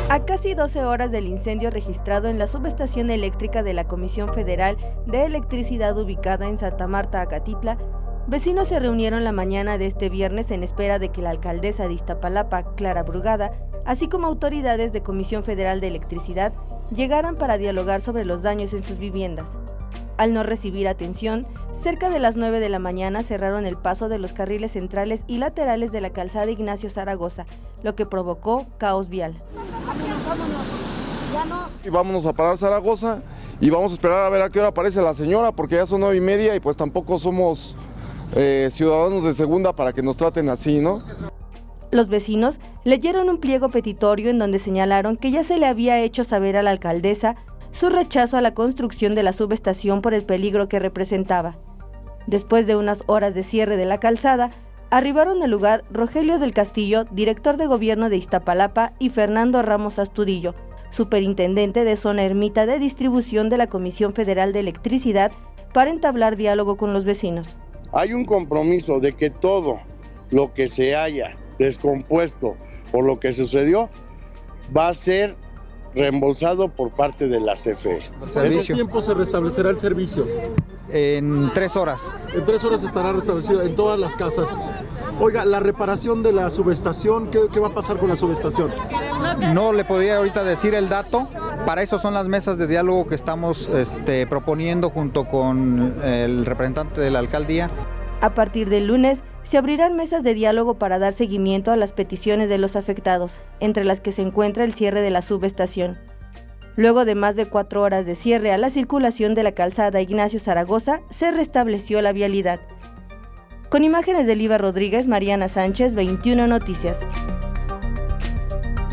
A casi 12 horas del incendio registrado en la subestación eléctrica de la Comisión Federal de Electricidad ubicada en Santa Marta, Acatitla, vecinos se reunieron la mañana de este viernes en espera de que la alcaldesa de Iztapalapa, Clara Brugada, así como autoridades de Comisión Federal de Electricidad, llegaran para dialogar sobre los daños en sus viviendas. Al no recibir atención, cerca de las 9 de la mañana cerraron el paso de los carriles centrales y laterales de la calzada Ignacio Zaragoza, lo que provocó caos vial. Y vámonos a parar Zaragoza y vamos a esperar a ver a qué hora aparece la señora, porque ya son 9:30 y pues tampoco somos ciudadanos de segunda para que nos traten así, ¿no? Los vecinos leyeron un pliego petitorio en donde señalaron que ya se le había hecho saber a la alcaldesa su rechazo a la construcción de la subestación por el peligro que representaba. Después de unas horas de cierre de la calzada, arribaron al lugar Rogelio del Castillo, director de gobierno de Iztapalapa, y Fernando Ramos Astudillo, superintendente de zona Ermita de distribución de la Comisión Federal de Electricidad, para entablar diálogo con los vecinos. Hay un compromiso de que todo lo que se haya descompuesto por lo que sucedió va a ser reembolsado por parte de la CFE. ¿En qué tiempo se restablecerá el servicio? En 3 horas. En 3 horas estará restablecido en todas las casas. Oiga, la reparación de la subestación, ¿qué va a pasar con la subestación? No le podría ahorita decir el dato. Para eso son las mesas de diálogo que estamos proponiendo junto con el representante de la alcaldía. A partir del lunes, se abrirán mesas de diálogo para dar seguimiento a las peticiones de los afectados, entre las que se encuentra el cierre de la subestación. Luego de más de 4 horas de cierre a la circulación de la calzada Ignacio Zaragoza, se restableció la vialidad. Con imágenes de Liva Rodríguez, Mariana Sánchez, 21 Noticias.